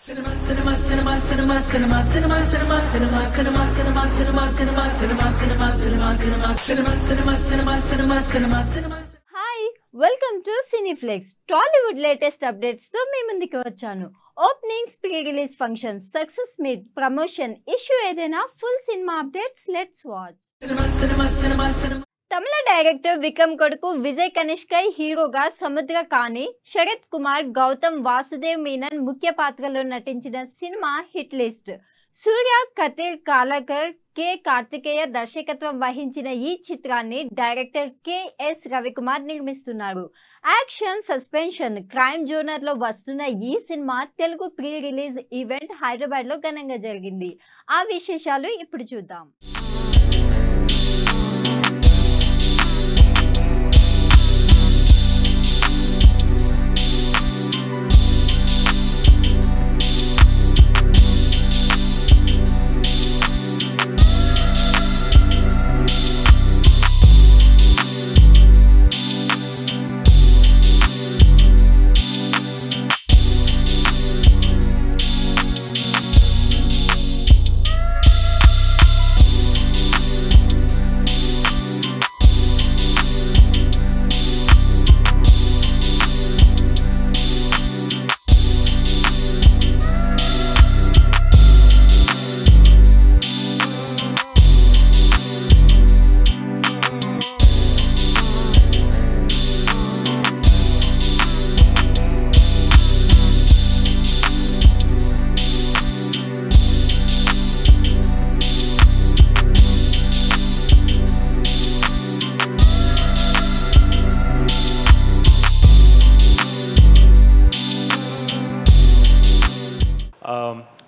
Hi, welcome to Cineflex. Tollywood latest updates తో మీ ముందుకు వచ్చాను. Openings, pre release function, success meet, promotion, issue ఏదైనా full cinema updates let's watch. తమిళ director Vikram కొడుకు విజయ్ కనిష్కై హీరోగా సముద్రకాని, శరత్ కుమార్, గౌతమ్ వాసుదేవ్ మీనన్ ముఖ్య పాత్రలో నటించిన సినిమా హిట్ లిస్ట్. సూర్య, కతిల్ కాలకర్, కె కార్తికేయ దర్శకత్వం వహించిన ఈ చిత్రాన్ని డైరెక్టర్ కెఎస్ రవికుమార్ నిర్మిస్తున్నారు. యాక్షన్, సస్పెన్షన్, క్రైమ్ జోనర్ లో వస్తున్న ఈ cinema Telugu pre release event Hyderabad లో ఘనంగా జరిగింది. ఆ విశేషాలు ఇప్పుడు చూద్దాం.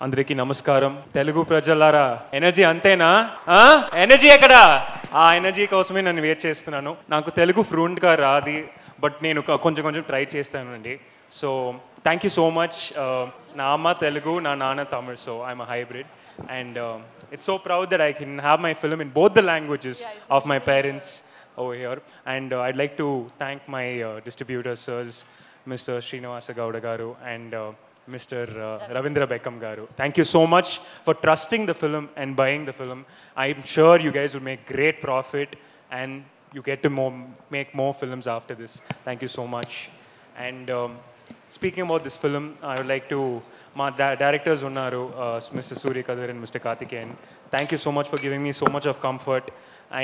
అందరికీ నమస్కారం. తెలుగు ప్రజలారా, ఎనర్జీ అంతేనా? ఎనర్జీ ఎక్కడా? ఆ ఎనర్జీ కోసమే నేను వెయిట్ చేస్తున్నాను. నాకు తెలుగు ఫ్లూయెంట్గా రాది, బట్ నేను కొంచెం ట్రై చేస్తానండి. So thank you so much. నా అమ్మ తెలుగు, నా నాన్న Tamil, so I'm a hybrid. And it's so proud that I can have my film in both the languages of my parents over here. And I'd like to thank my distributors, sirs, Mr. Srinivasa Gowda garu and Mr. Ravindra Beckham garu. Thank you so much for trusting the film and buying the film. I'm sure you guys will make great profit and you get to make more films after this. Thank you so much. And speaking about this film, I would like to, my directors unnaru, Mr. Surya Kadar and Mr. Karthikeyan. Thank you so much for giving me so much of comfort.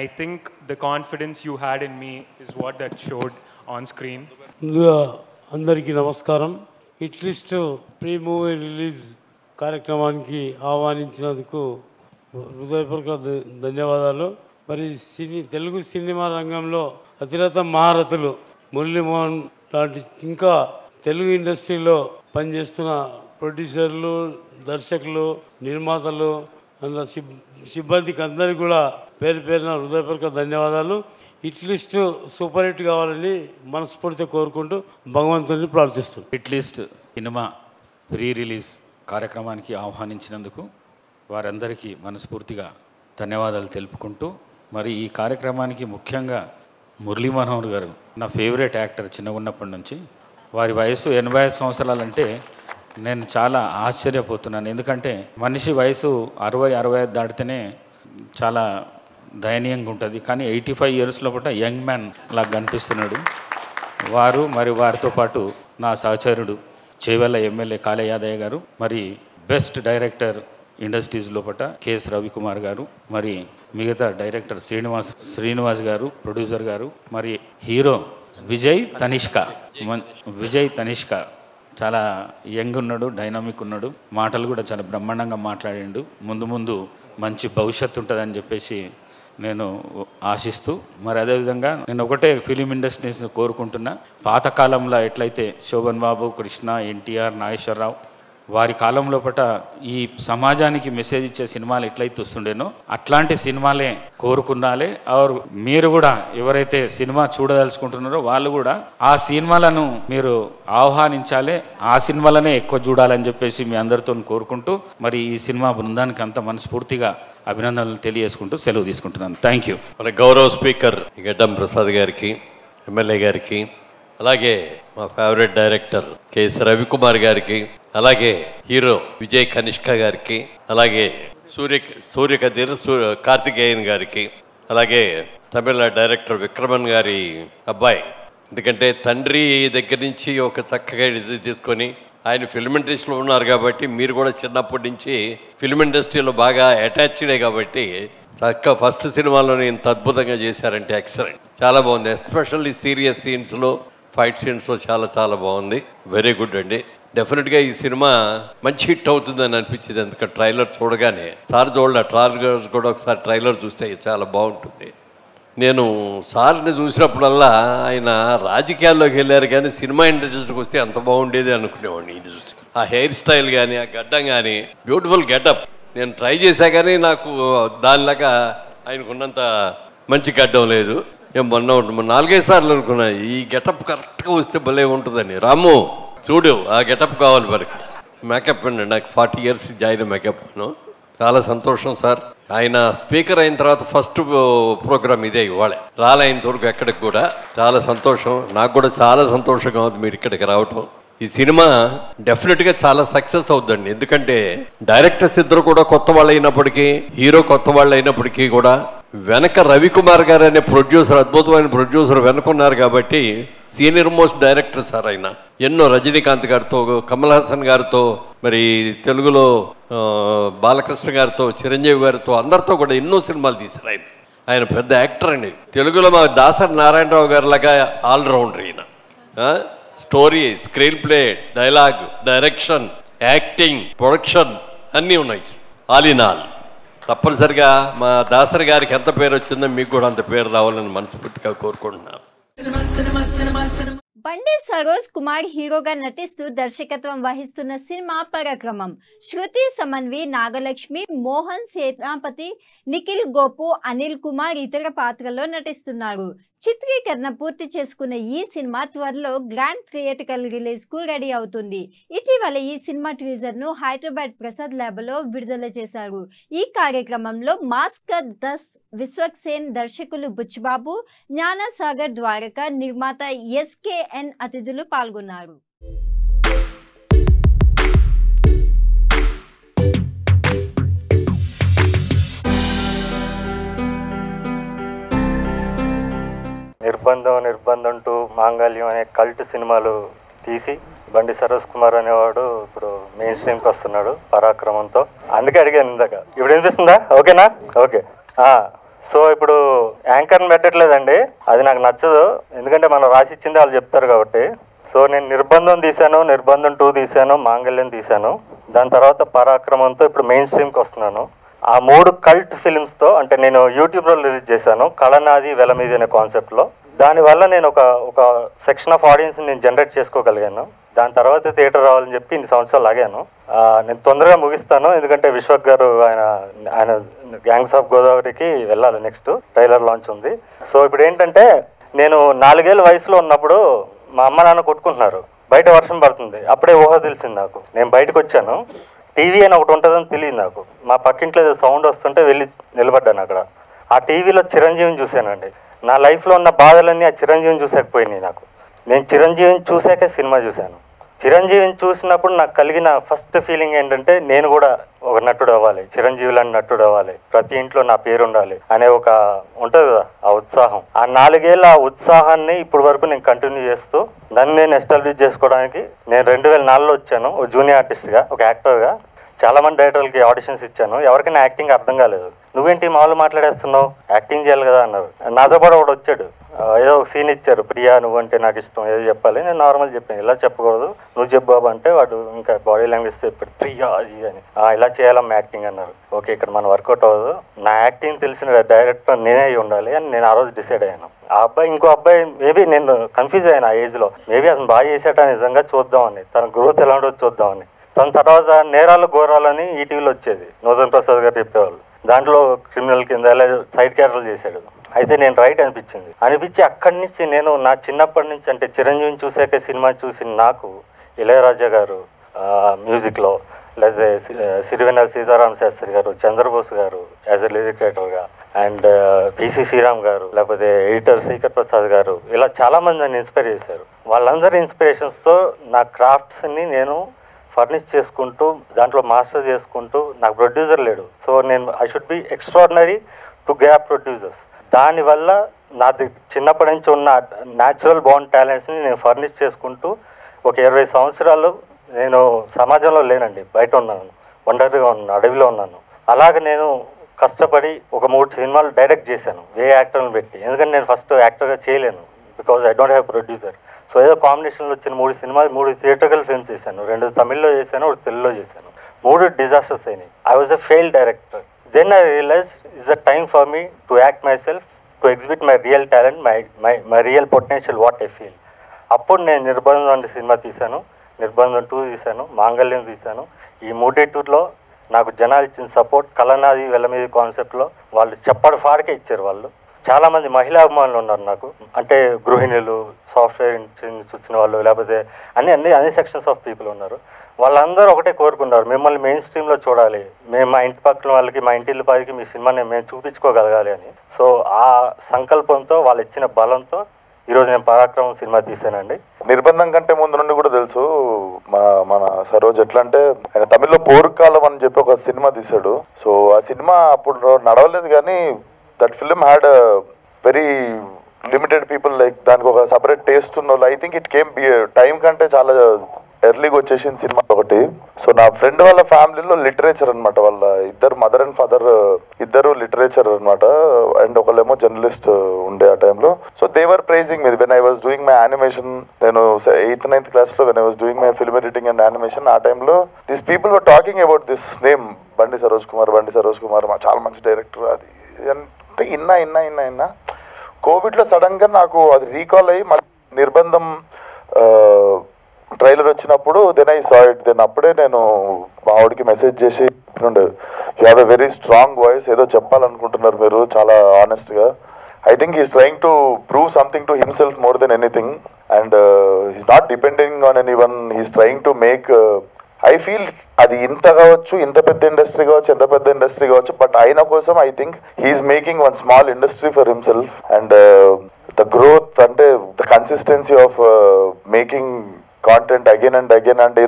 I think the confidence you had in me is what that showed on screen. అందరికీ నమస్కారం. Hit list pre movie release కార్యక్రమానికి ఆహ్వానించినందుకు హృదయపూర్వక ధన్యవాదాలు. మరి Telugu cinema రంగంలో అతిరథ మహారథులు మురళీమోహన్ లాంటి ఇంకా తెలుగు ఇండస్ట్రీలో పనిచేస్తున్న ప్రొడ్యూసర్లు, దర్శకులు, నిర్మాతలు, అందులో సిబ్బందికి అందరికీ కూడా పేరు పేరున హృదయపూర్వక ధన్యవాదాలు. హిట్ లిస్ట్ సూపర్ హిట్ కావాలని మనస్ఫూర్తిగా కోరుకుంటూ భగవంతుని ప్రార్థిస్తున్నాను. Hit list cinema pre release కార్యక్రమానికి ఆహ్వానించినందుకు వారందరికీ మనస్ఫూర్తిగా ధన్యవాదాలు తెలుపుకుంటూ, మరి ఈ కార్యక్రమానికి ముఖ్యంగా మురళీ మనోహర్ గారు నా ఫేవరెట్ యాక్టర్ చిన్నగా ఉన్నప్పటి నుంచి. వారి వయసు 85 సంవత్సరాలంటే నేను చాలా ఆశ్చర్యపోతున్నాను. ఎందుకంటే మనిషి వయసు 60-65 దాటితేనే చాలా దయనీయంగా ఉంటుంది, కానీ 85 ఇయర్స్ లోపల యంగ్ మ్యాన్ లాగా కనిపిస్తున్నాడు. వారు మరి వారితో పాటు నా సహచరుడు చేవెళ్ళ ఎమ్మెల్యే కాళే యాదయ్య గారు, మరి బెస్ట్ డైరెక్టర్ ఇండస్ట్రీస్ లోపల కెఎస్ రవికుమార్ గారు, మరి మిగతా డైరెక్టర్ శ్రీనివాస్ గారు, ప్రొడ్యూసర్ గారు, మరి హీరో విజయ్ తనిష్క చాలా యంగ్ ఉన్నాడు, డైనామిక్ ఉన్నాడు, మాటలు కూడా చాలా బ్రహ్మాండంగా మాట్లాడిండు. ముందు మంచి భవిష్యత్తు ఉంటుందని చెప్పేసి నేను ఆశిస్తూ, మరి అదేవిధంగా నేను ఒకటే ఫిలిం ఇండస్ట్రీస్ని కోరుకుంటున్నా. పాతకాలంలో ఎట్లయితే శోభన్ బాబు, కృష్ణ, ఎన్టీఆర్, నాగేశ్వరరావు వారి కాలం లోపల ఈ సమాజానికి మెసేజ్ ఇచ్చే సినిమాలు ఎట్లయితే వస్తుండేనో అట్లాంటి సినిమాలే కోరుకున్నాలే. ఆర్ మీరు కూడా ఎవరైతే సినిమా చూడదలుచుకుంటున్నారో వాళ్ళు కూడా ఆ సినిమాలను మీరు ఆహ్వానించాలి, ఆ సినిమాలనే ఎక్కువ చూడాలని చెప్పేసి మీ అందరితో కోరుకుంటూ, మరి ఈ సినిమా బృందానికి అంత మనస్ఫూర్తిగా అభినందనలు తెలియజేసుకుంటూ సెలవు తీసుకుంటున్నాను. Thank you. మన గౌరవ స్పీకర్ గడ్డం ప్రసాద్ గారికి, ఎమ్మెల్యే గారికి, అలాగే మా ఫేవరెట్ డైరెక్టర్ కెఎస్ రవికుమార్ గారికి, అలాగే హీరో విజయ్ కనిష్క గారికి, అలాగే కార్తికేయన్ గారికి, అలాగే తమిళ డైరెక్టర్ విక్రమన్ గారి అబ్బాయి. ఎందుకంటే తండ్రి దగ్గర నుంచి ఒక చక్కగా ఇది తీసుకొని ఆయన ఫిల్మ్ ఇండస్ట్రీలో ఉన్నారు కాబట్టి మీరు కూడా చిన్నప్పటి నుంచి ఫిల్మ్ ఇండస్ట్రీలో బాగా అటాచ్డే కాబట్టి చక్కగా ఫస్ట్ సినిమాలోనే ఇంత అద్భుతంగా చేశారంటే ఎక్సలెంట్, చాలా బాగుంది. ఎస్పెషల్లీ సీరియస్ సీన్స్లో, ఫైట్ సీన్స్లో చాలా చాలా బాగుంది. వెరీ గుడ్ అండి. డెఫినెట్గా ఈ సినిమా మంచి హిట్ అవుతుందని అనిపించింది. ఎందుకంటే ట్రైలర్ చూడగానే సార్ చూడాలి, ట్రైలర్ కూడా ఒకసారి ట్రైలర్ చూస్తే చాలా బాగుంటుంది. నేను సార్ని చూసినప్పుడల్లా ఆయన రాజకీయాల్లోకి వెళ్ళారు కానీ సినిమా ఇండస్ట్రీకి వస్తే అంత బాగుండేది అనుకునేవాడిని. ఇది చూసి ఆ హెయిర్ స్టైల్ కానీ, ఆ గడ్డం కానీ, బ్యూటిఫుల్ గెటప్. నేను ట్రై చేశా కానీ నాకు దానిలాగా ఆయనకున్నంత మంచి గడ్డం లేదు. నేను మొన్న 4-5 సార్లు అనుకున్నా ఈ గెటప్ కరెక్ట్గా వస్తే భలే ఉంటుందని. రాము చూడు ఆ గెటప్ కావాలి మనకి. మేకప్ అండి, నాకు 40 years జాయిన్ మేకప్. చాలా సంతోషం సార్. ఆయన స్పీకర్ అయిన తర్వాత ఫస్ట్ ప్రోగ్రామ్ ఇదే ఇవాళ, రాలైనంత వరకు ఎక్కడికి కూడా. చాలా సంతోషం, నాకు కూడా చాలా సంతోషంగా ఉంది మీరు ఇక్కడికి రావటం. ఈ సినిమా డెఫినెట్గా చాలా సక్సెస్ అవుతుందండి. ఎందుకంటే డైరెక్టర్స్ ఇద్దరు కూడా కొత్త వాళ్ళు అయినప్పటికీ, హీరో కొత్త వాళ్ళు అయినప్పటికీ కూడా వెనక రవికుమార్ గారు అనే ప్రొడ్యూసర్, అద్భుతమైన ప్రొడ్యూసర్ వెనుకున్నారు కాబట్టి సీనియర్ మోస్ట్ డైరెక్టర్ సార్ ఆయన. ఎన్నో రజనీకాంత్ గారితో, కమల్ హాసన్ గారితో, మరి తెలుగులో బాలకృష్ణ గారితో, చిరంజీవి గారితో, అందరితో కూడా ఎన్నో సినిమాలు తీశారు ఆయన. ఆయన పెద్ద యాక్టర్ అండి. తెలుగులో మా దాసరి నారాయణరావు గారిలాగా ఆల్రౌండర్ ఈయన. Story, screen play, dialogue, direction, acting, production అన్నీ ఉన్నాయి. All in all. తప్పనిసరిగా మా దాసరి గారికి ఎంత పేరు వచ్చిందో మీకు కూడా అంత పేరు రావాలని మనస్ఫూర్తిగా కోరుకుంటున్నాను. బండి సరోజ్ కుమార్ హీరోగా నటిస్తూ దర్శకత్వం వహిస్తున్న సినిమా పరాక్రమం. శృతి సమన్వి, నాగలక్ష్మి, మోహన్ సేనాపతి, నిఖిల్ గోపు, అనిల్ కుమార్ ఇతర పాత్రల్లో నటిస్తున్నారు. చిత్రీకరణ పూర్తి చేసుకున్న ఈ సినిమా త్వరలో గ్రాండ్ థియేటికల్ రిలీజ్ కు రెడీ అవుతుంది. ఇటీవల ఈ సినిమా టీజర్ ను హైదరాబాద్ ప్రసాద్ ల్యాబ్ లో విడుదల చేశారు. ఈ కార్యక్రమంలో మాస్కర్ 10 విశ్వక్సేన్, దర్శకులు బుచ్చిబాబు, జ్ఞానసాగర్ ద్వారక, నిర్మాత ఎస్కేఎన్ అతిథులు పాల్గొన్నారు. నిర్బంధం 2, మాంగళ్యం అనే కల్ట్ సినిమాలు తీసి బండి సరోజ్ కుమార్ అనేవాడు ఇప్పుడు మెయిన్ స్ట్రీమ్కి వస్తున్నాడు పరాక్రమంతో. అందుకే అడిగాను ఇందాక. ఇప్పుడు వినిపిస్తుందా? ఓకేనా? ఓకే. సో ఇప్పుడు యాంకర్ని పెట్టట్లేదండి, అది నాకు నచ్చదు. ఎందుకంటే మనం రాసి ఇచ్చింది వాళ్ళు చెప్తారు కాబట్టి. సో నేను నిర్బంధం తీశాను, నిర్బంధం 2 తీశాను, మాంగళ్యం తీశాను. దాని తర్వాత పరాక్రమంతో ఇప్పుడు మెయిన్ స్ట్రీమ్కి వస్తున్నాను. ఆ 3 కల్ట్ ఫిల్మ్స్తో, అంటే నేను యూట్యూబ్లో రిలీజ్ చేశాను కళనాది వెలమీది అనే కాన్సెప్ట్లో. దానివల్ల నేను ఒక సెక్షన్ ఆఫ్ ఆడియన్స్ నేను జనరేట్ చేసుకోగలిగాను. దాని తర్వాత థియేటర్ రావాలని చెప్పి ఇన్ని సంవత్సరాలు ఆగాను. నేను తొందరగా ముగిస్తాను, ఎందుకంటే విశ్వక్ గారు ఆయన గ్యాంగ్స్ ఆఫ్ గోదావరికి వెళ్ళాలి. నెక్స్ట్ ట్రైలర్ లాంచ్ ఉంది. సో ఇప్పుడు ఏంటంటే, నేను 4 ఏళ్ళ వయసులో ఉన్నప్పుడు మా అమ్మ నాన్న కొట్టుకుంటున్నారు, బయట వర్షం పడుతుంది. అప్పుడే ఊహ తెలిసింది నాకు. నేను బయటకు వచ్చాను, టీవీ అని ఒకటి ఉంటుందని తెలియదు నాకు. మా పక్కింట్లో సౌండ్ వస్తుంటే వెళ్ళి నిలబడ్డాను అక్కడ. ఆ టీవీలో చిరంజీవిని చూశానండి. నా లైఫ్లో ఉన్న బాధలన్నీ ఆ చిరంజీవిని చూసాకపోయినాయి నాకు. నేను చిరంజీవిని చూసాకే సినిమా చూశాను. చిరంజీవిని చూసినప్పుడు నాకు కలిగిన ఫస్ట్ ఫీలింగ్ ఏంటంటే, నేను కూడా ఒక నటుడు అవ్వాలి, చిరంజీవి లాంటి నటుడు అవ్వాలి, ప్రతి ఇంట్లో నా పేరు ఉండాలి అనే ఒక ఉంటుంది కదా ఆ ఉత్సాహం. ఆ 4 ఏళ్ళ ఆ ఉత్సాహాన్ని ఇప్పుడు వరకు నేను కంటిన్యూ చేస్తూ నన్ను నేను ఎస్టాబ్లిష్ చేసుకోవడానికి నేను 2004లో వచ్చాను ఒక జూనియర్ ఆర్టిస్ట్గా, ఒక యాక్టర్గా. చాలా మంది డైరెక్టర్లకి ఆడిషన్స్ ఇచ్చాను, ఎవరికైనా యాక్టింగ్ అర్థం కాలేదు. నువ్వేంటి మామూలు మాట్లాడేస్తున్నావు, యాక్టింగ్ చేయాలి కదా అన్నారు. నాతో పాటు ఒకటి వచ్చాడు, ఏదో ఒక సీన్ ఇచ్చారు, ప్రియా నువ్వంటే నాకు ఇష్టం, ఏదో చెప్పాలి. నేను నార్మల్ చెప్పాను, ఇలా చెప్పకూడదు, నువ్వు చెప్పు బాబు అంటే వాడు ఇంకా బాడీ లాంగ్వేజ్ చెప్పాడు, ప్రియా అది అని. ఇలా చేయాలమ్మా యాక్టింగ్ అన్నారు. ఓకే, ఇక్కడ మనం వర్కౌట్ అవ్వదు, నా యాక్టింగ్ తెలిసిన డైరెక్టర్ నేనే అయి ఉండాలి అని నేను ఆ రోజు డిసైడ్ అయ్యాను. ఆ అబ్బాయి ఇంకో అబ్బాయి మేబీ నేను కన్ఫ్యూజ్ అయ్యాను ఆ ఏజ్లో, మేబీ అతను బాగా చేసేట నిజంగా చూద్దామని, తన గ్రోత్ ఎలా ఉండదు చూద్దామని. తన తర్వాత నేరాలు ఘోరాలని ఈటీవీలో వచ్చేది, నూతన్ ప్రసాద్ గారు చెప్పేవాళ్ళు. దాంట్లో క్రిమినల్ కింద అలా సైడ్ క్యారెక్టర్లు చేశాడు. అయితే నేను రైట్ అనిపించి అక్కడి నుంచి నేను నా చిన్నప్పటి నుంచి, అంటే చిరంజీవిని చూసాక సినిమా చూసి నాకు ఇళయరాజా గారు మ్యూజిక్లో, లేకపోతే Sirivennela Sitarama Sastry garu, Chandrabose garu as a lyric రైటర్గా, అండ్ పిసి శ్రీరామ్ గారు, లేకపోతే ఎడిటర్ శ్రీకర్ ప్రసాద్ గారు, ఇలా చాలామంది నన్ను ఇన్స్పైర్ చేశారు. వాళ్ళందరి ఇన్స్పిరేషన్స్తో నా క్రాఫ్ట్స్ని నేను ఫర్నిష్ చేసుకుంటూ దాంట్లో మాస్టర్ చేసుకుంటూ, నాకు ప్రొడ్యూసర్ లేడు, సో నేను I should be extraordinary to gap producers. దానివల్ల నాది చిన్నప్పటి నుంచి ఉన్న న్యాచురల్ బాండ్ టాలెంట్స్ని నేను ఫర్నిష్ చేసుకుంటూ ఒక 20 సంవత్సరాలు నేను సమాజంలో లేనండి, బయట ఉన్నాను, ఒంటరిగా ఉన్నాను, అడవిలో ఉన్నాను. అలాగే నేను కష్టపడి ఒక 3 సినిమాలు డైరెక్ట్ చేశాను యాక్టర్ని పెట్టి. ఎందుకంటే నేను ఫస్ట్ యాక్టర్గా చేయలేను, because I don't have producer. So ఏదో కాంబినేషన్లో వచ్చిన 3 సినిమాలు, 3 థియేటర్కల్ ఫిల్మ్స్ చేశాను. 2 తమిళ్లో చేశాను, 1 తెలుగులో చేశాను. 3 డిజాస్టర్స్ అయినాయి. I was a failed director. Then I realize it's a time for me to act myself, to exhibit my real talent, my real potential, what I feel. అప్పుడు నేను నిర్బంధం అనే సినిమా తీశాను, నిర్బంధం 2 తీశాను, మాంగళ్యం తీశాను. ఈ 3 నాకు జనాలు ఇచ్చిన సపోర్ట్, కలనాది వెల్లమీది కాన్సెప్ట్లో వాళ్ళు చెప్పడు ఫాడికే ఇచ్చారు. వాళ్ళు చాలామంది మహిళా అభిమానులు ఉన్నారు నాకు, అంటే గృహిణులు, సాఫ్ట్వేర్ ఇంజనీర్స్ వచ్చిన వాళ్ళు, లేకపోతే అన్ని సెక్షన్స్ ఆఫ్ పీపుల్ ఉన్నారు. వాళ్ళందరూ ఒకటే కోరుకున్నారు, మిమ్మల్ని మెయిన్ స్ట్రీమ్లో చూడాలి, మేము మా ఇంటి పక్కన వాళ్ళకి, మా ఇంటి పదికి మీ సినిమాని మేము చూపించుకోగలగాలి అని. సో ఆ సంకల్పంతో, వాళ్ళు ఇచ్చిన బలంతో ఈరోజు నేను పరాక్రమం సినిమా తీసానండి. నిర్బంధం కంటే ముందు నుండి కూడా తెలుసు మన సరోజ్ ఎట్లా అంటే, ఆయన తమిళ్లో పోరుకాలం అని చెప్పి ఒక సినిమా తీశాడు. సో ఆ సినిమా అప్పుడు నడవలేదు, కానీ that film had very limited people, like దానికి ఒక సపరేట్ టేస్ట్ ఉన్న వాళ్ళు. I think it came time కంటే చాలా ఎర్లీగా వచ్చేసింది సినిమా ఒకటి. సో నా ఫ్రెండ్ వాళ్ళ ఫ్యామిలీలో లిటరేచర్ అనమాట, వాళ్ళ ఇద్దరు మదర్ అండ్ ఫాదర్ ఇద్దరు లిటరేచర్ అనమాట, అండ్ ఒకళ్ళేమో జర్నలిస్ట్ ఉండే ఆ టైంలో. So they were praising me when I was doing my animation. నేను 8th 9th క్లాస్లో when I was doing my film editing and animation, ఆ టైంలో this people were talking about this name Bandi Saroj Kumar, చాలా మంచి డైరెక్టర్ అది అంటే ఇన్నా. కోవిడ్లో సడన్గా నాకు అది రీకాల్ అయ్యి నిర్బంధం ట్రైలర్ వచ్చినప్పుడు then I saw it. Then అప్పుడే నేను మా ఆవిడకి మెసేజ్ చేసి, you have a very strong voice, ఏదో చెప్పాలనుకుంటున్నారు మీరు చాలా ఆనెస్ట్గా. I think he's trying to prove something to himself more than anything, and he's not depending on anyone. He's trying to make I feel అది ఇంత కావచ్చు, ఇంత పెద్ద ఇండస్ట్రీ కావచ్చు, ఎంత పెద్ద ఇండస్ట్రీ కావచ్చు, బట్ ఆయన కోసం I think he's making one small industry for himself. And the growth అంటే the consistency of making content again and again, and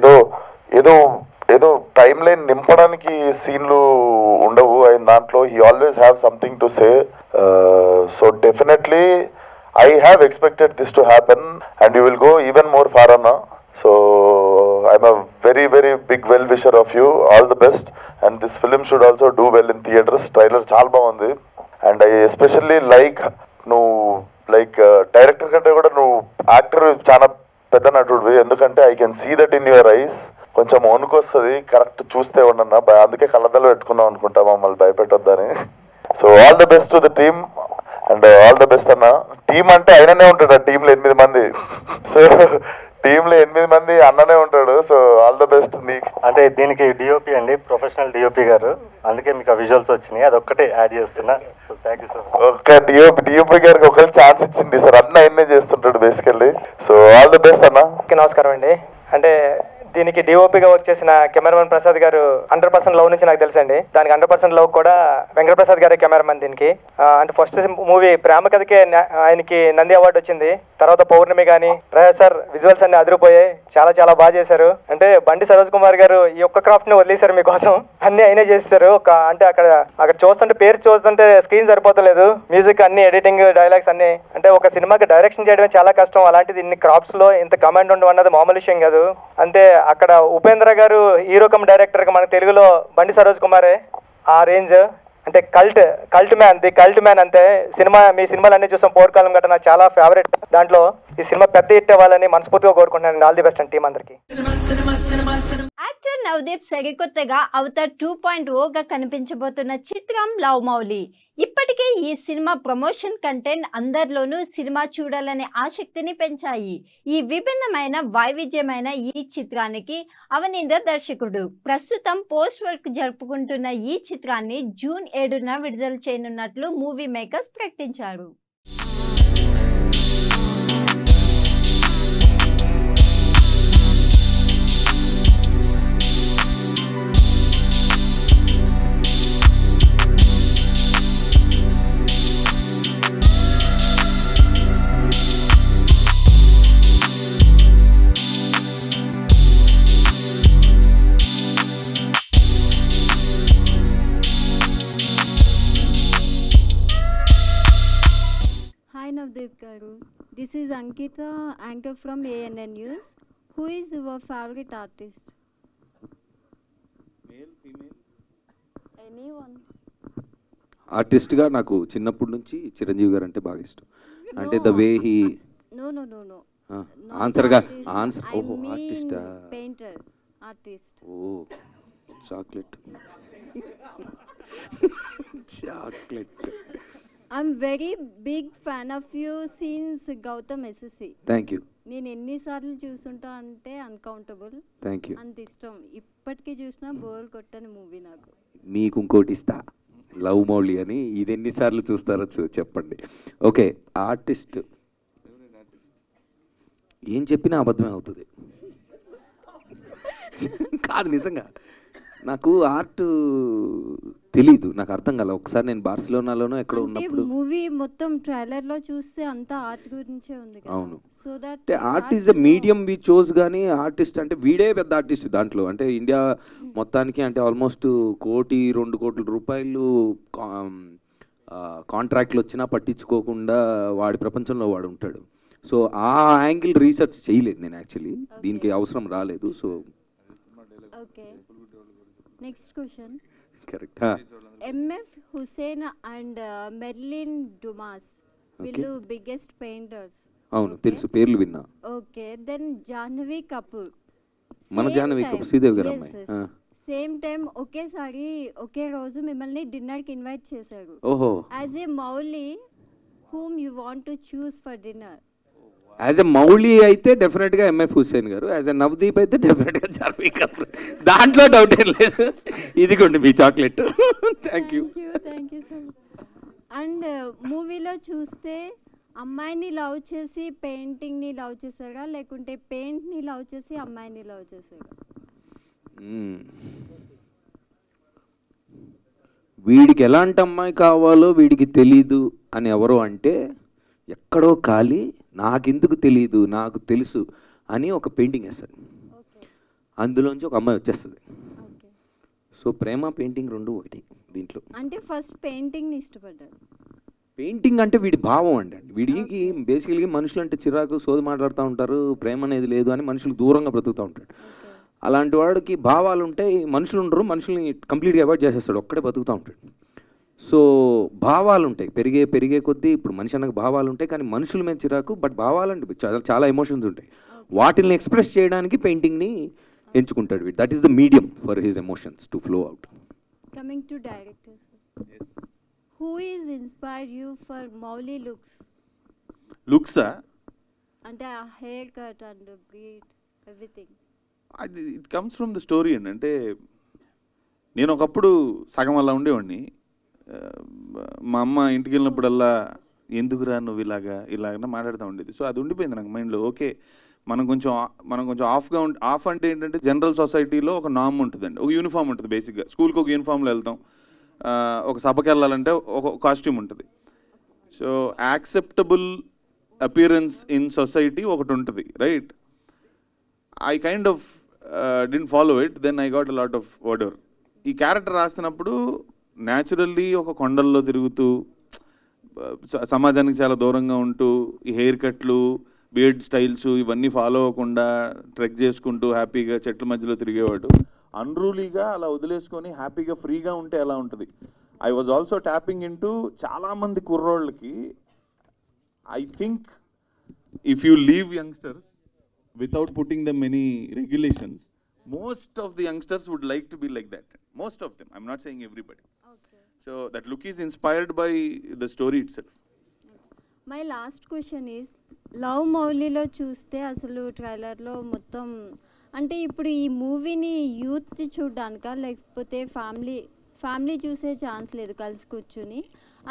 ఏదో టైం లైన్ నింపడానికి సీన్లు ఉండవు ఆయన దాంట్లో. He always have something to say. So definitely I have expected this to happen, and you will go even more far అన్న. So I'm a very very big well wisher of you. All the best, and this film should also do well in theaters. Trailer chaala baagundi, and I especially like no like director kante kuda no actor chaana pedda natuduvi, endukante I can see that in your eyes. కొంచెం వణుకొస్తుంది correct చూస్తే ఉండన్నా, అందుకే కళ్ళదలు పెట్టుకున్నాం అనుకుంటా మమ్మల్ని భయపెట్టొద్దని. So all the best to the team, and all the best అన్న. Team అంటే ఆయననే ఉంటాడు, ఆ టీంలో 8 మంది. సో టీంలో 8 మంది అన్ననే ఉంటాడు. సో ఆల్ ద బెస్ట్ నీకు. అంటే దీనికి డిఓపి అండి, ప్రొఫెషనల్ డిఓపి గారు, అందుకే మీకు ఆ విజువల్స్ వచ్చినాయి, అదొక్కటే యాడ్ చేస్తున్నా. So thank you sir. ఒక్క డిఓపి గారికి ఒకళ్ళు ఛాన్స్ ఇచ్చింది సార్, అన్న ఆయన్నే చేస్తుంటాడు basically. So all the best అన్న. నమస్కారం అండి. అంటే దీనికి డిఓపిగా వర్క్ చేసిన కెమెరామెన్ ప్రసాద్ గారు 100% లవ్ నుంచి నాకు తెలుసండి. దానికి 100% లవ్ కూడా వెంకటప్రసాద్ గారే కెమెరామెన్ దీనికి. అంటే ఫస్ట్ మూవీ ప్రేమ కథకే ఆయనకి నంది అవార్డు వచ్చింది. తర్వాత పౌర్ణమి కానీ ప్రసాద్ సార్ విజువల్స్ అన్ని అదిరిపోయాయి, చాలా చాలా బాగా చేశారు. అంటే బండి సరోజ్ కుమార్ గారు ఈ ఒక్క క్రాఫ్ట్ ని వదిలేశారు మీకోసం, అన్ని అయినా చేస్తారు. అంటే అక్కడ చూస్తుంటే పేరు చూస్తుంటే స్క్రీన్ సరిపోతలేదు, మ్యూజిక్ అన్ని ఎడిటింగ్ డైలాగ్స్ అన్ని. అంటే ఒక సినిమాకి డైరెక్షన్ చేయడమే చాలా కష్టం, అలాంటిది ఇన్ని క్రాఫ్ట్స్ లో ఇంత కమాండ్ ఉండడం అన్నది మామూలు విషయం కాదు. అంటే అక్కడ ఉపేంద్ర గారు హీరో కమ్ డైరెక్టర్ గా మన తెలుగులో బండి సరోజ్ కుమారే ఆ రేంజ్. అంటే కల్ట్ మ్యాన్ అంతే. మీ సినిమాలు అన్ని చూసాం, పోర్కాలం గట్రా నాకు చాలా ఫేవరెట్. దాంట్లో ఈ సినిమా పెద్ద హిట్ అవ్వాలని మనస్ఫూర్తిగా కోరుకుంటున్నాను. All the best and team అందరికి. యాక్టర్ నవదీప్ సరికొత్తగా అవతార్ 2.0గా కనిపించబోతున్న చిత్రం లవ్ మౌలి. ఇప్పటికే ఈ సినిమా ప్రమోషన్ కంటెంట్ అందరిలోనూ సినిమా చూడాలనే ఆసక్తిని పెంచాయి. ఈ విభిన్నమైన వైవిధ్యమైన ఈ చిత్రానికి అవనీంద్ర దర్శకుడు. ప్రస్తుతం పోస్ట్ వర్క్ జరుపుకుంటున్న ఈ చిత్రాన్ని జూన్ 7న విడుదల చేయనున్నట్లు మూవీ మేకర్స్ ప్రకటించారు. Navdeep garu. This is Ankita, anchor from ANN News. Who is your favorite artist? Male, female? Anyone. ఆర్టిస్ట్గా నాకు చిన్నప్పటి నుంచి చిరంజీవి గారు అంటే బాగా ఇష్టం. అంటే ద వే హీ No. ఆన్సర్గా Artist. ఆన్సర్ I ఓహో mean ఆర్టిస్టా painter, artist. ఓ chocolate chocolate I'm very big fan of you since Gautam SSC. Thank you నేను ఎన్నిసార్లు చూసుంటా అంటే అన్కౌంటబుల్. Thank you. అంత ఇష్టం. ఇప్పటికీ చూసినా బోర్ కొట్టని మూవీ నాకు. మీకు ఇంకోటి ఇస్తా లవ్ మౌలి అని, ఇది ఎన్నిసార్లు చూస్తారో చెప్పండి. ఓకే ఆర్టిస్ట్ ఏం చెప్పినా అబద్ధమే అవుతుంది. కాదు నిజంగా నాకు ఆర్ట్ తెలీదు, నాకు అర్థం కాలే. ఒకసారి నేను బార్సిలోనాలోనో ఎక్కడో అంటే ఉన్నప్పుడు మూవీ మొత్తం ట్రైలర్ లో చూస్తే అంతా ఆర్ట్ గురించే ఉంది కదా. అవును. సో దట్ అంటే art is the medium we chose, కానీ ఆర్టిస్ట్ అంటే వీడే పెద్ద ఆర్టిస్ట్ దాంట్లో. అంటే ఇండియా మొత్తానికి అంటే ఆల్మోస్ట్ 1-2 కోట్ల రూపాయలు కాంట్రాక్ట్లు వచ్చినా పట్టించుకోకుండా వాడి ప్రపంచంలో వాడు ఉంటాడు. సో ఆ యాంగిల్ రీసెర్చ్ చేయలేదు నేను యాక్చువల్లీ, దీనికి అవసరం రాలేదు. So okay next question. Correct. MF Husain and Marlene Dumas వీళ్ళు బిగ్గెస్ట్ పెయింటర్స్. అవును తెలుసు, పేర్లు విన్నా. ఓకే దెన్ జాహ్నవి కపూర్, మన జాహ్నవి కపూర్ శ్రీదేవి గారు అమ్మాయి. సేమ్ టైం ఒకేసారి ఒకే రోజు మిమ్మల్ని డిన్నర్ కి ఇన్వైట్ చేశారు. ఓహో. As a Mouli whom you want to choose for dinner? As a Mouli అయితే డెఫినెట్గా ఎంఎఫ్ హుస్సేన్ గారు, యాజ్ ఎ నవదీప్ అయితే డెఫినెట్గా జాహ్నవి కపూర్, దాంట్లో డౌట్ ఏం లేదు. ఇదిగోండి మీ chocolate. Thank you so much. And మూవీలో చూస్తే అమ్మాయిని లవ్ చేసి పెయింటింగ్ని లవ్ చేశారా, లేకుంటే పెయింట్ని లవ్ చేసి అమ్మాయిని లవ్ చేశారా? వీడికి ఎలాంటి అమ్మాయి కావాలో వీడికి తెలీదు అని ఎవరో అంటే, ఎక్కడో ఖాళీ నాకెందుకు తెలీదు నాకు తెలుసు అని ఒక పెయింటింగ్ వేస్తాడు, అందులోంచి ఒక అమ్మాయి వచ్చేస్తుంది. సో ప్రేమ పెయింటింగ్ రెండు ఒకటి దీంట్లో. అంటే ఫస్ట్ పెయింటింగ్ని ఇష్టపడ్డారు. పెయింటింగ్ అంటే వీడి భావం అండి. వీడికి బేసికల్గా మనుషులు అంటే చిరాకు, సోది మాట్లాడుతూ ఉంటారు, ప్రేమ అనేది లేదు అని మనుషులు దూరంగా బ్రతుకుతూ ఉంటాడు. అలాంటి వాడికి భావాలు ఉంటాయి, మనుషులు ఉండరు, మనుషుల్ని కంప్లీట్గా అవాయిడ్ చేసేస్తాడు, ఒక్కడే బతుకుతూ ఉంటాడు. సో భావాలు ఉంటాయి, పెరిగే కొద్దీ ఇప్పుడు మనిషి అన్నకు భావాలు ఉంటాయి, కానీ మనుషుల మీద చిరాకు, బట్ భావాలంటే చాలా ఎమోషన్స్ ఉంటాయి, వాటిని ఎక్స్ప్రెస్ చేయడానికి పెయింటింగ్ని ఎంచుకుంటాడు వీడు. That is the medium for his emotions to flow out. Coming to director, who is inspired you for Mouli లుక్సా? అంటే ఆ hair cut and beard everything. It comes from the story అండి. అంటే నేను ఒకప్పుడు సగం అలా ఉండేవాడిని. మా అమ్మ ఇంటికి వెళ్ళినప్పుడల్లా ఎందుకురా నువ్వు ఇలాగ మాట్లాడుతూ ఉండేది. సో అది ఉండిపోయింది నాకు మైండ్లో. ఓకే మనం కొంచెం ఆఫ్ అంటే ఏంటంటే జనరల్ సొసైటీలో ఒక నామ్ ఉంటుందండి, ఒక యూనిఫామ్ ఉంటుంది. బేసిక్గా స్కూల్కి ఒక యూనిఫామ్లో వెళ్తాం, ఒక సభకి వెళ్ళాలంటే ఒక కాస్ట్యూమ్ ఉంటుంది. So acceptable appearance in society ఒకటి ఉంటుంది, right? I kind of didn't follow it. Then I got a lot of whatever. ఈ క్యారెక్టర్ రాస్తున్నప్పుడు న్యాచురల్లీ ఒక కొండల్లో తిరుగుతూ సమాజానికి చాలా దూరంగా ఉంటూ ఈ హెయిర్ కట్లు, బియర్డ్ స్టైల్స్ ఇవన్నీ ఫాలో అవ్వకుండా ట్రెక్ చేసుకుంటూ హ్యాపీగా చెట్ల మధ్యలో తిరిగేవాడు. అన్రూలీగా అలా వదిలేసుకొని హ్యాపీగా ఫ్రీగా ఉంటే ఎలా ఉంటుంది. I was also tapping in to చాలామంది కుర్రోళ్ళకి. I think if you leave youngsters without putting them any regulations, most of the youngsters would like to be like that. Most of them, I'm not saying everybody. Okay. So that look is inspired by the story itself. My last question is, love మౌలిలో చూస్తే అసలు ట్రైలర్లో మొత్తం అంటే ఇప్పుడు ఈ మూవీని youth చూడడానికా లేకపోతే ఫ్యామిలీ చూసే ఛాన్స్ లేదు కలిసి కూర్చుని?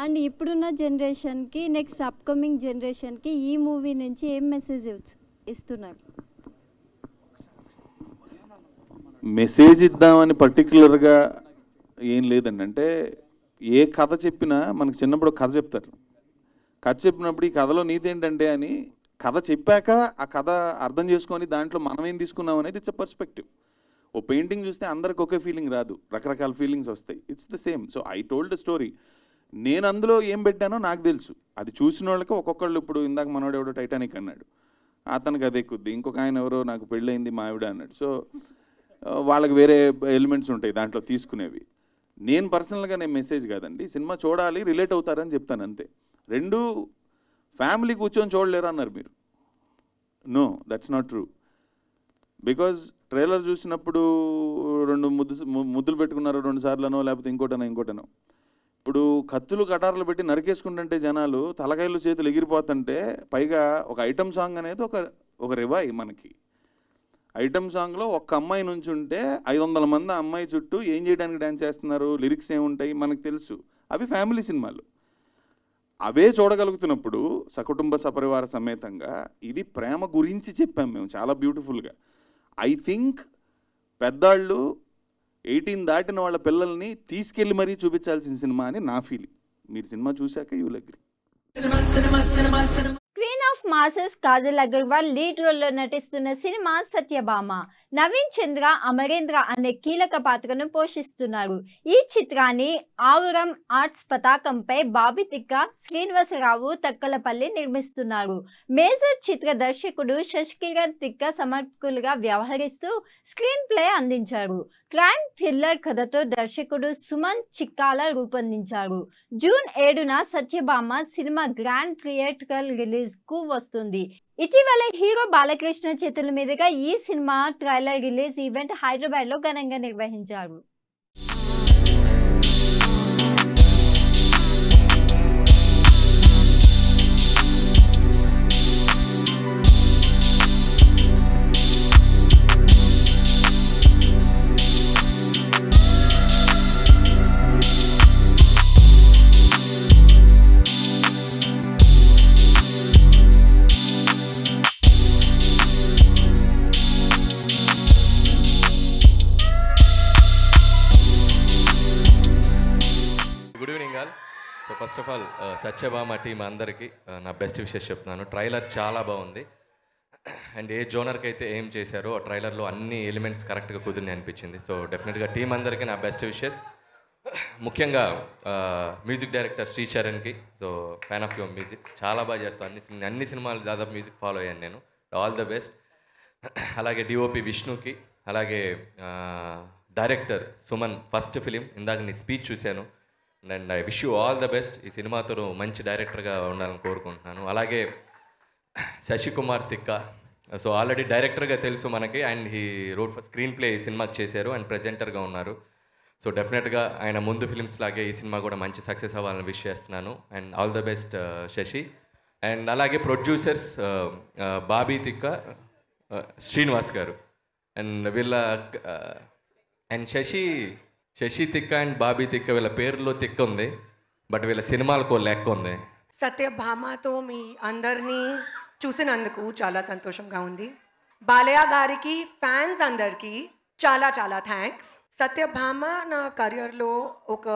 అండ్ ఇప్పుడున్న జనరేషన్కి, నెక్స్ట్ అప్కమింగ్ జనరేషన్కి ఈ మూవీ నుంచి ఏం మెసేజ్ ఇస్తున్నారు? మెసేజ్ ఇద్దామని పర్టికులర్గా ఏం లేదండి. అంటే ఏ కథ చెప్పినా మనకు చిన్నప్పుడు కథ చెప్తారు. కథ చెప్పినప్పుడు ఈ కథలో నీతి ఏంటంటే అని కథ చెప్పాక ఆ కథ అర్థం చేసుకొని దాంట్లో మనం ఏం తీసుకున్నాం అనేది ఇట్స్ అ పర్స్పెక్టివ్. ఓ పెయింటింగ్ చూస్తే అందరికి ఒకే ఫీలింగ్ రాదు, రకరకాల ఫీలింగ్స్ వస్తాయి. It's the same. So I told the story. నేను అందులో ఏం పెట్టానో నాకు తెలుసు. అది చూసిన వాళ్ళకి ఒక్కొక్కళ్ళు, ఇప్పుడు ఇందాక మనోడు ఎవడో టైటానిక్ అన్నాడు, అతనికి అది ఎక్కుద్ది. ఇంకొక ఆయన ఎవరో నాకు పెళ్ళయింది మా ఆవిడ అన్నాడు. సో వాళ్ళకి వేరే ఎలిమెంట్స్ ఉంటాయి దాంట్లో తీసుకునేవి. నేను పర్సనల్గా నేను మెసేజ్ కాదండి, సినిమా చూడాలి, రిలేట్ అవుతారని చెప్తాను అంతే. రెండు ఫ్యామిలీ కూర్చొని చూడలేరు అన్నారు మీరు. No, that's not true. Because trailer చూసినప్పుడు రెండు ముద్దులు పెట్టుకున్నారు 2 సార్లనో, లేకపోతే ఇంకోటనో. ఇప్పుడు కత్తులు కటార్లు పెట్టి నరికేసుకుంటుంటే జనాలు తలకాయలు చేతులు ఎగిరిపోతుంటే, పైగా ఒక ఐటమ్ సాంగ్ అనేది ఒక రివాయి మనకి. ఐటమ్ సాంగ్లో ఒక్క అమ్మాయి నుంచి ఉంటే 500 మంది అమ్మాయి చుట్టూ ఏం చేయడానికి డ్యాన్స్ చేస్తున్నారు, లిరిక్స్ ఏముంటాయి మనకు తెలుసు. అవి ఫ్యామిలీ సినిమాలు. అవే చూడగలుగుతున్నప్పుడు సకుటుంబ సపరివార సమేతంగా ఇది ప్రేమ గురించి చెప్పాం మేము చాలా బ్యూటిఫుల్గా. ఐ థింక్ పెద్దాళ్ళు 18 దాటిన వాళ్ళ పిల్లల్ని తీసుకెళ్ళి మరీ చూపించాల్సిన సినిమా అని నా ఫీలింగ్. మీరు సినిమా చూశాక you will agree. Queen of masses Kajal Agarwal lead రోల్లో నటిస్తున్న సినిమా సత్యభామ. నవీన్ చంద్ర అమరేంద్ర అనే కీలక పాత్రను పోషిస్తున్నారు. ఈ చిత్రాన్ని ఆవురం ఆర్ట్స్ పతాకంపై బాబీ తిక్క, శ్రీనివాసరావు తక్కలపల్లి నిర్మిస్తున్నారు. మేజర్ చిత్ర దర్శకుడు శశికిరణ్ తిక్క సమర్పకులుగా వ్యవహరిస్తూ స్క్రీన్ ప్లే అందించారు. క్రైమ్ థ్రిల్లర్ కథతో దర్శకుడు సుమన్ చిక్కాల రూపొందించారు. జూన్ 7న Satyabhama cinema grand theatrical release కు వస్తుంది. ఇటీవల హీరో బాలకృష్ణ చేతుల మీదుగా ఈ cinema trailer release event Hyderabad లో ఘనంగా నిర్వహించారు. First of all Satyabhama team అందరికీ నా బెస్ట్ విషెస్ చెప్తున్నాను. ట్రైలర్ చాలా బాగుంది. అండ్ ఏ జోనర్కి అయితే ఏం చేశారో ఆ ట్రైలర్లో అన్ని ఎలిమెంట్స్ కరెక్ట్గా కుదిరిని అనిపించింది. సో డెఫినెట్గా టీం అందరికీ నా బెస్ట్ విషెస్. ముఖ్యంగా మ్యూజిక్ డైరెక్టర్ శ్రీ చరణ్కి, so fan of your music, చాలా బాగా చేస్తాను. అన్ని సినిమాలు దాదాపు మ్యూజిక్ ఫాలో అయ్యాను నేను. All the best. అలాగే డిఓపి విష్ణుకి, అలాగే డైరెక్టర్ సుమన్, ఫస్ట్ ఫిలిం, ఇందాక నీ స్పీచ్ చూశాను. And I wish you all the best. ఈ సినిమాతో మంచి డైరెక్టర్గా ఉండాలని కోరుకుంటున్నాను. అలాగే శశికుమార్ తిక్క, సో ఆల్రెడీ డైరెక్టర్గా తెలుసు మనకి, and he wrote for screen play ఈ సినిమాకి చేశారు అండ్ ప్రెజెంటర్గా ఉన్నారు. సో డెఫినెట్గా ఆయన ముందు ఫిలిమ్స్ లాగే ఈ సినిమా కూడా మంచి సక్సెస్ అవ్వాలని విష్ చేస్తున్నాను. And all the best Shashi. And అలాగే ప్రొడ్యూసర్స్ బాబీ తిక్క, శ్రీనివాస్ గారు, అండ్ వీళ్ళ అండ్ శశి తిక్క అండ్ బాబీ తిక్క, వీళ్ళ పేరులో తిక్క ఉంది, బట్ వీళ్ళ సినిమాలకు లెక్క ఉంది. సత్యభామతో మీ అందరినీ చూసినందుకు చాలా సంతోషంగా ఉంది. బాలయ్య గారికి ఫ్యాన్స్ అందరికీ చాలా చాలా థ్యాంక్స్. సత్యభామ నా కెరియర్లో ఒక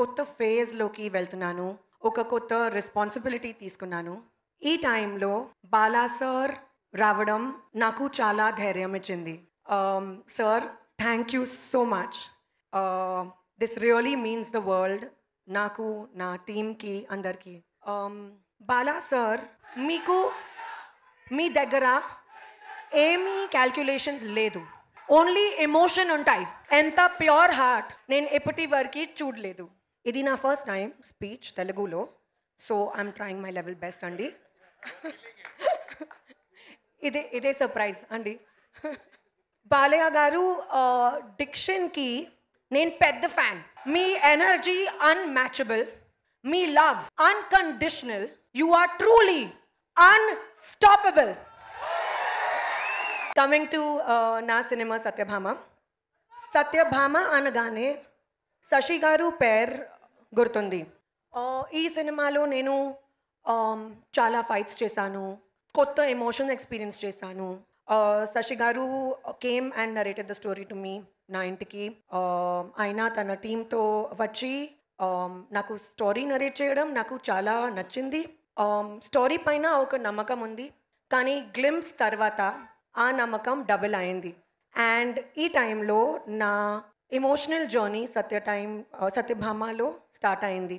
కొత్త ఫేజ్లోకి వెళ్తున్నాను, ఒక కొత్త రెస్పాన్సిబిలిటీ తీసుకున్నాను. ఈ టైంలో బాలా సార్ రావడం నాకు చాలా ధైర్యం ఇచ్చింది. Sir, thank you so much. This really means the world నాకు, నా టీమ్కి, అందరికీ. బాలా సార్, మీకు మీ దగ్గర ఏమీ క్యాల్కులేషన్స్ లేదు, ఓన్లీ ఎమోషన్ ఉంటాయి. ఎంత ప్యూర్ హార్ట్ నేను ఎప్పటి వరకు చూడలేదు. ఇది నా ఫస్ట్ టైం స్పీచ్ తెలుగులో, so I'm trying my level best అండి. ఇదే సర్ప్రైజ్ అండి. బాలయ్య గారు డిక్షన్కి నేను పెద్ద ఫ్యాన్. మీ ఎనర్జీ అన్మ్యాచబుల్, మీ love unconditional, you are truly unstoppable. Coming to నా సినిమా సత్యభామ. సత్యభామ అనగానే శశి గారు పేరు గుర్తుంది. ఈ సినిమాలో నేను చాలా ఫైట్స్ చేశాను, కొత్త ఎమోషన్ ఎక్స్పీరియన్స్ చేశాను. Sasi garu came and narrated the story to me, నా ఇంటికి. ఆయన తన టీంతో వచ్చి నాకు స్టోరీ నరేట్ చేయడం నాకు చాలా నచ్చింది. స్టోరీ పైన ఒక నమ్మకం ఉంది, కానీ గ్లింప్స్ తర్వాత ఆ నమ్మకం డబుల్ అయింది. అండ్ ఈ టైంలో నా ఎమోషనల్ జర్నీ సత్యభామలో స్టార్ట్ అయింది.